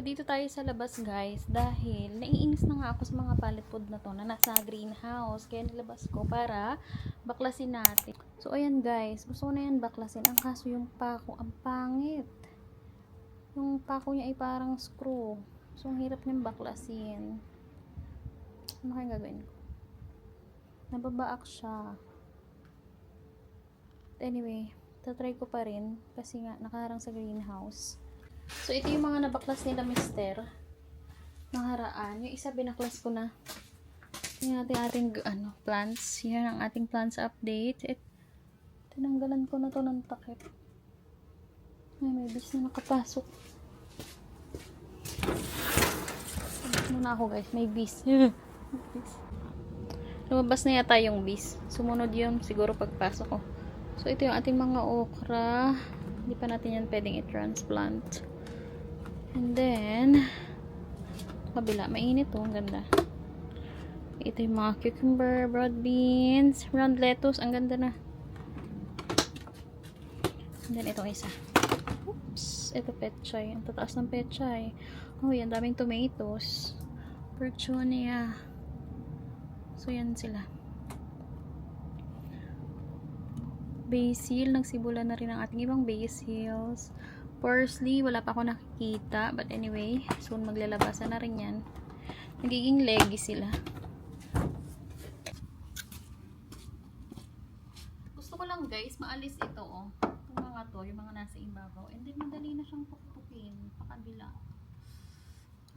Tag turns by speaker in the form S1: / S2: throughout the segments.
S1: Dito tayo sa labas guys dahil naiinis na nga ako sa mga pallet food na to na nasa greenhouse, kaya nilabas ko para baklasin natin. So ayan guys, gusto ko na yan baklasin, ang kaso yung pako ang pangit, yung pako niya ay parang screw, so ang hirap niyang baklasin. Ano kayang gagawin ko? Nababaak siya. Anyway, tatry ko pa rin kasi nga nakaharang sa greenhouse. So, ito yung mga nabaklas nila mister. Nakaraan. Yung isa binaklas ko na. Yung ating plants. Yan ang ating plants update. Tinanggalan ko na to ng takip. Ay, may bis na nakapasok. Sabit muna ako guys. May bis. Lumabas na yata yung bis. Sumunod yun siguro pagpasok ko. So, ito yung ating mga okra. Hindi pa natin yan pwedeng i-transplant. And then, kabila, mainit oh, ang ganda. Ito yung mga cucumber, broad beans, round lettuce, ang ganda na. And then, itong isa. Oops, ito pechay. Ang tataas ng pechay. Oh, yan, daming tomatoes. Petunia. So, yan sila. Basil, nagsibula na rin ang ating ibang basils. Parsley, wala pa ako nakikita. But anyway, soon maglalabasan na rin yan. Nagiging leggy sila. Gusto ko lang guys, maalis ito oh. Itong mga to, yung mga nasa ibabaw. And then madali na siyang pukpukin pakabila.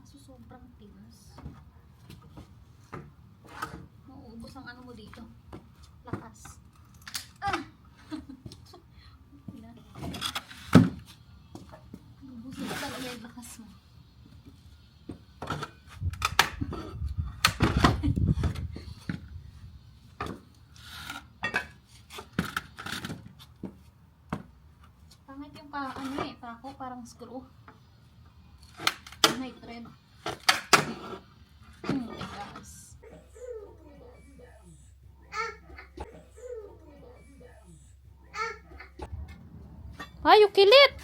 S1: Kaso sobrang tigas. Nauubos ang ano mo dito. Lakas. Lakas mo. Pangit yung pako parang screw. May thread. Tigas. Ah, you kill it!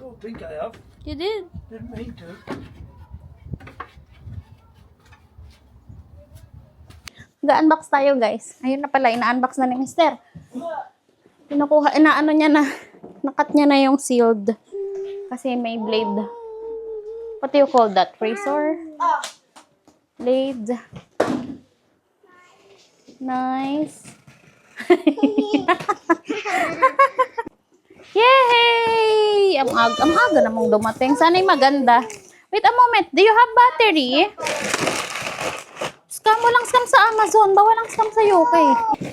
S2: Don't think I have.
S1: You did.
S2: Didn't mean to.
S1: Ga-unbox tayo guys. Ayun na pala, ina-unbox na ni Mister. Pinukuha, inaano niya na, nakat niya na yung sealed. Kasi may blade. What do you call that? Razor? Blade. Nice. Yay! Ang aga namang dumating. Sana'y maganda. Wait a moment. Do you have battery? Scam mo lang scam sa Amazon. Bawal lang scam sa UK.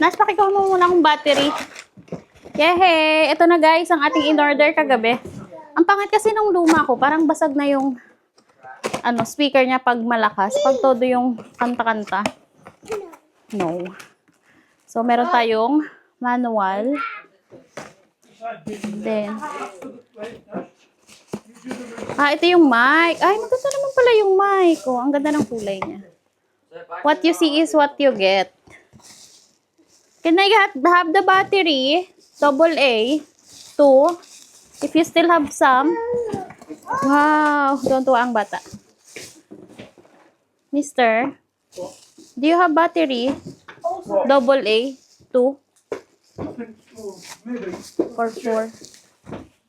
S1: Nas, pakikuha mo muna akong battery. Yehey! Ito na guys, ang ating in-order kagabi. Ang pangit kasi nung luma ko, parang basag na yung speaker niya pag malakas. Pag todo yung kanta-kanta. No. So, meron tayong manual. Then, ito yung mic. Ay, maganda naman pala yung mic. Oh, ang ganda ng kulay niya. What you see is what you get. Can I have the battery? AA 2. If you still have some. Wow, doon tuwa ang bata. Mister, do you have battery? AA 2.
S2: Maybe.
S1: Or 4.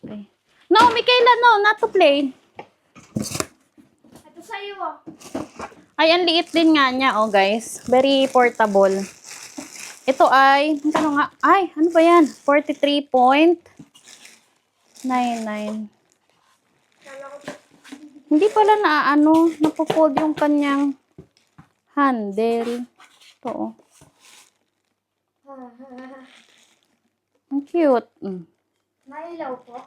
S1: Okay. No, Michaela, no, not to play.
S3: Ito sa'yo.
S1: Ay, ang liit din nga niya, oh guys. Very portable. Ito ay, ano ba yan? 43.99. Hindi pala napofold yung kanyang handle. Ito, oh. Ang cute.
S3: Nailaw po.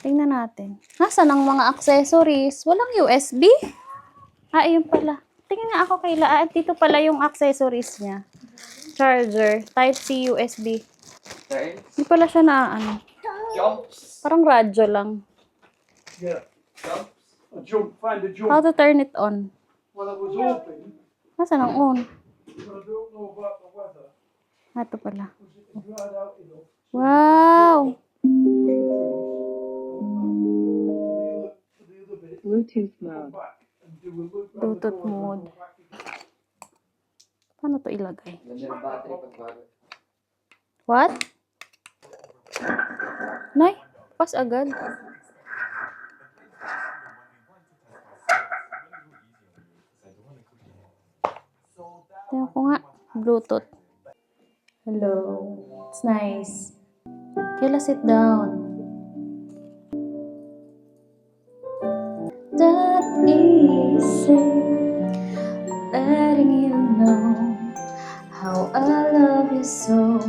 S1: Tingnan natin. Nasaan ang mga accessories? Walang USB? Ayun pala. Tingnan nga ako kayla. Dito pala yung accessories niya. Charger. Type-C USB. Hindi pala siya
S2: Jumps.
S1: parang radyo lang.
S2: Yeah. Jumps. A jump. Find a jump.
S1: How to turn it on?
S2: Well, it was open,
S1: Nasaan ang on?
S2: but I don't know about the weather.
S1: Ito pala.
S2: Because it dried out enough.
S1: Wow!
S2: For the other bit.
S4: Bluetooth mode.
S1: Bluetooth mode. Paano to ilagay? What? Nay, pas agad. Tingnan ko nga. Bluetooth. Hello. It's nice. Kayla, sit down. That easy. Letting you know how I love you so.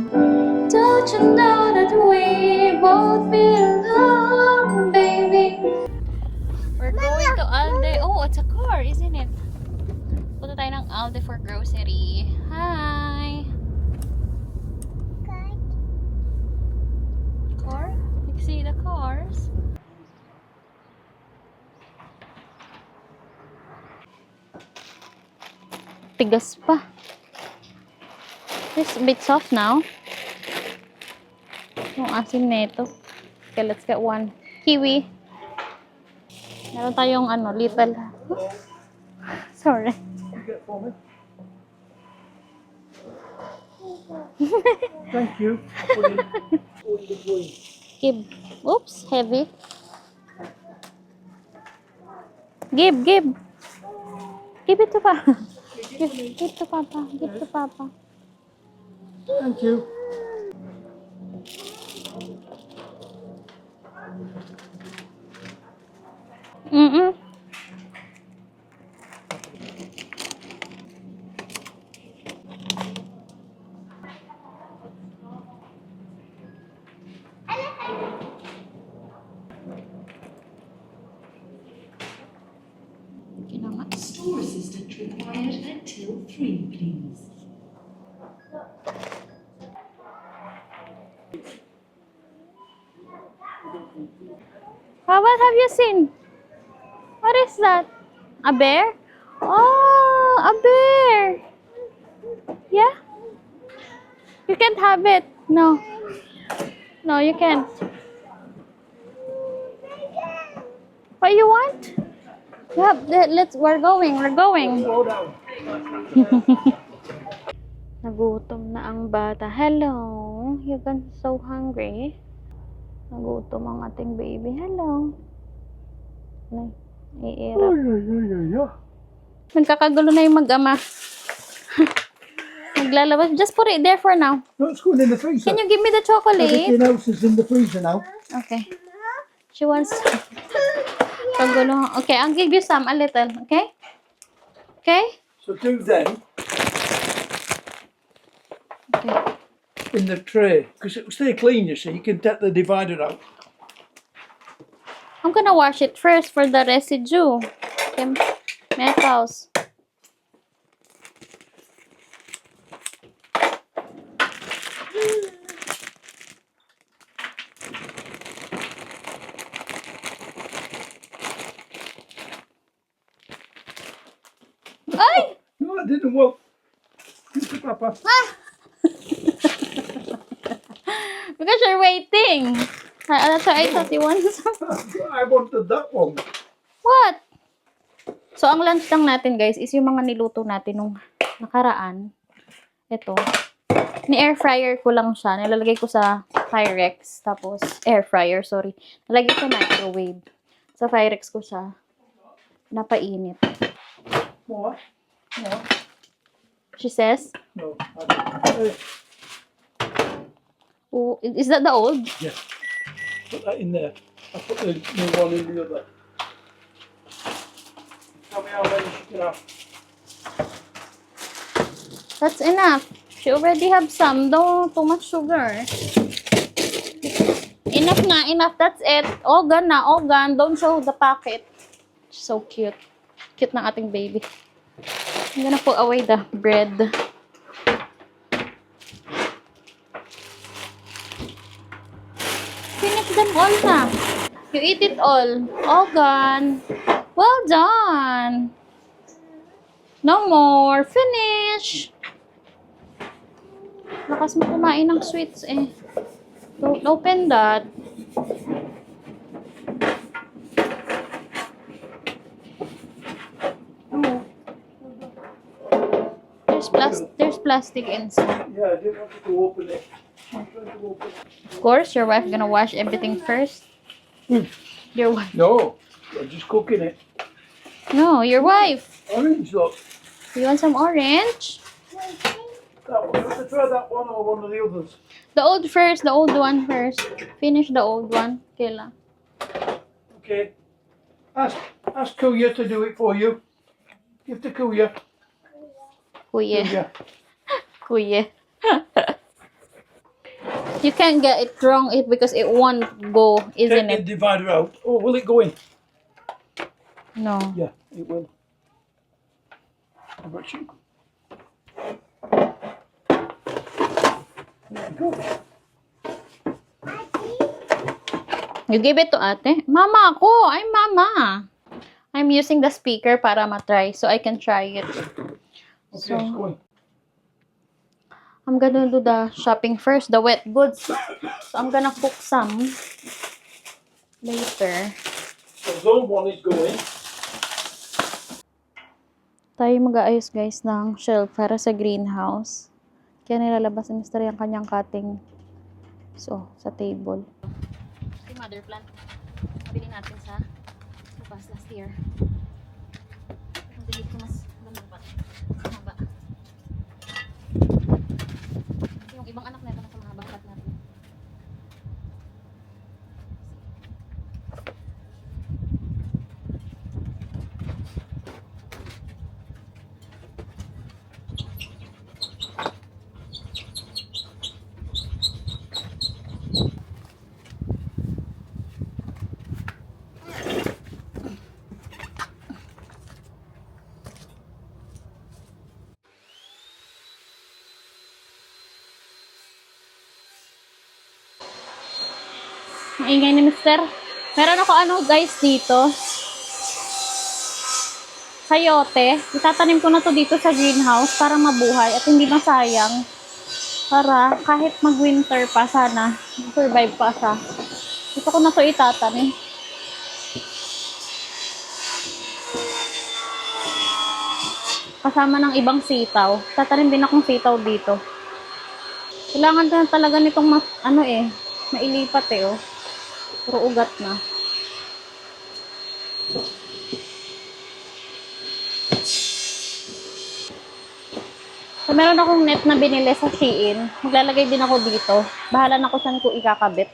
S1: Don't you know that we both belong, baby? We're going to Aldi. Oh, it's a car, isn't it? Punta tayo ng Aldi for grocery. Hi! Car? You can see the cars. Tigas pa. It's a bit soft now. Yung asin nito. Okay, let's get one. Kiwi. Meron tayong little. Sorry.
S2: You get for me. Thank you.
S1: Give. Oops, heavy. Give. Give it to Papa. Give to Papa. Give to Papa.
S2: Thank you.
S1: Mm-mm.
S4: Store assistant required until 3, please.
S1: What have you seen? What is that? A bear? Oh, a bear. Yeah? You can't have it. No. No, you can't. What you want? Yep, we're going.
S2: Slow down.
S1: Nagutom na ang bata. Hello. You guys so hungry? Nagutom ang ating baby. Hello. Nay, iirap. Nagkakagulo na yung mag-ama. Naglalabas. Just put it there for now.
S2: No, it's going in the freezer.
S1: Can you give me the chocolate?
S2: Everything else is in the freezer now.
S1: Okay. She wants kagulo. Okay, I'll give you some, a little. Okay? Okay?
S2: So do them
S1: Okay.
S2: in the tray because it will stay clean. You see, you can take the divider out.
S1: I'm gonna wash it first for the residue. Okay. Metals. Ay!
S2: No, it didn't work. Give it to Papa.
S1: Because you're waiting. That's why I thought you wanted some.
S2: I wanted that one.
S1: What? So, ang lunch lang natin, guys, is yung mga niluto natin nung nakaraan. Ito. Ni-air fryer ko lang siya. Nilalagay ko sa Pyrex. Tapos, air fryer, sorry. Nalagay ko sa microwave. Sa Pyrex ko siya. Napainit.
S2: What?
S1: No. She says,
S2: No.
S1: oh, is that the old?
S2: Yeah. Put that in there. I put the new one in the other. Tell me how many you can have.
S1: That's enough. She already have some. Don't too much sugar. Enough na, enough. That's it. All gone na, all gone. Don't show the packet. So cute. Cute ng ating baby. I'm gonna put away the bread. Finish them all na. You eat it all. All gone. Well done. No more. Finish. Lakas mo kumain ng sweets eh. Don't open that. plastic inside.
S2: Yeah, I didn't want you to open it. I'm trying to open it.
S1: Of course, your wife gonna wash everything first. Your wife.
S2: No, I'm just cooking it.
S1: No, your wife.
S2: Orange, look.
S1: You want some orange?
S2: That one. Let's try that one or one of the others.
S1: The old first, the old one first. Finish the old one. Kila.
S2: Okay. Ask Kuya to do it for you. Give to Kuya.
S1: Kuya.
S2: Kuya.
S1: Kuya. You can't get it wrong because it won't go, isn't
S2: Take
S1: it?
S2: the divider out. Oh, will it go in?
S1: No.
S2: Yeah, it will. How about you? There you go.
S1: You give it to ate? Mama ako! I'm mama! I'm using the speaker para matry so I can try it.
S2: Okay,
S1: So,
S2: it's going.
S1: I'm gonna do the shopping first, the wet goods. So, I'm gonna cook some later.
S2: The zone one is going.
S1: Tayo mag-aayos guys ng shelf para sa greenhouse. Kaya nilalabas ni Mr. yung kanyang cutting. So, sa table. Yung mother plant. Nabili natin sa labas last year. Nabili ko mas lumabas. Mahaba. Yung ibang anak na ito nasa mahaba cut natin. Maingay ni Mister. Meron ako ano guys dito. Sayote. Itatanim ko na to dito sa greenhouse para mabuhay at hindi masayang. Para kahit mag-winter pa sana, survive pa siya. Dito ko na to itatanim. Kasama ng ibang sitaw. Tatanim din akong sitaw dito. Kailangan na talaga nitong mailipat oh. Puro ugat na. So, meron akong net na binili sa Shein. Maglalagay din ako dito. Bahala na ko saan ko ikakabit.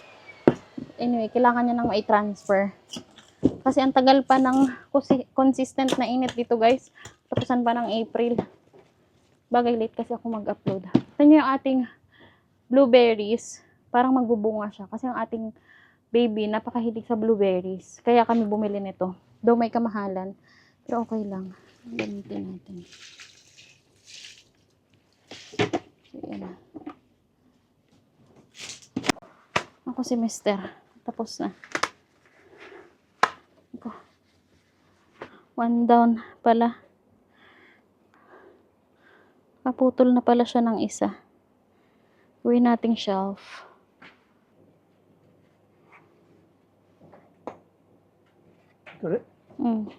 S1: Anyway, kailangan niya nang mai-transfer. Kasi ang tagal pa ng consistent na init dito guys. Tapusan pa ng April. Bagay late kasi ako mag-upload. Ito niyo yung ating blueberries. Parang magbubunga siya. Kasi ang ating baby, napakahilig sa blueberries. Kaya kami bumili nito. Though may kamahalan. Pero okay lang. Gamitin natin. So, yan. Ako si Mister. Tapos na. Ako. One down pala. Kaputol na pala siya ng isa. Gawin nating shelf.
S2: Got it?
S1: Mm.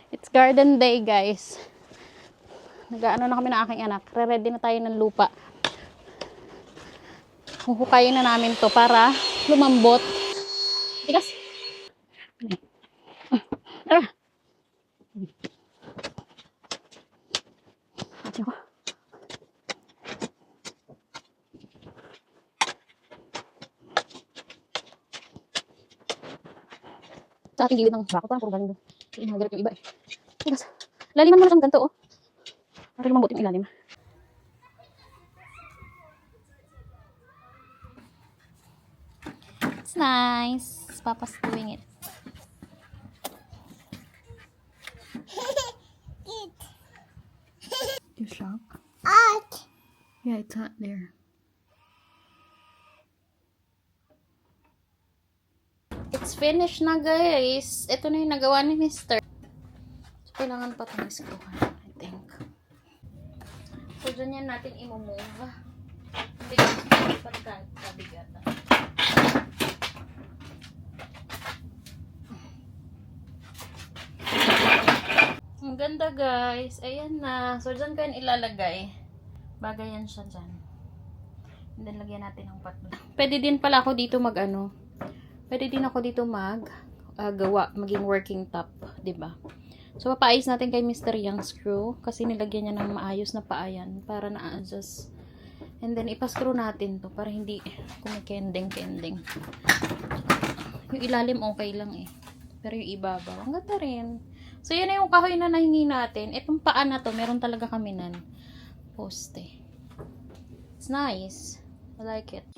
S1: It's garden day, guys. Nag-ano na kami ng aking anak. Re-ready na tayo ng lupa. Huhukayin na namin to para lumambot. Tigas. Sa ating gilid ng bako, parang puro galing doon. Nagalit yung iba eh. Tigas. Laliman mo na siyang ganito, oh. Para lumambot yung ilalim. It's nice. Papa's doing it. You shocked? Yeah, it's hot there. It's finished na, guys. Ito na yung nagawa ni Mr. So, kailangan pa itong screw, I think. dyan yan natin imumove. Bigat pagkat kabigat. Ang ganda guys. Ayan na. So dyan ko yan ilalagay. Bagay yan siya dyan. And then lagyan natin ng patlo. Pwede din pala ako dito pwede din ako dito gawa, maging working top, 'di ba? So papaayos natin kay Mr. Yang screw kasi nilagyan niya ng maayos na paayan para na-adjust. And then ipa-screw natin 'to para hindi kumikending-kending. Yung ilalim okay lang eh. Pero yung ibabaw, ang ganda rin. So yan na yung kahoy na nahingi natin. Itong paa na to, meron talaga kami nan poste. It's nice. I like it.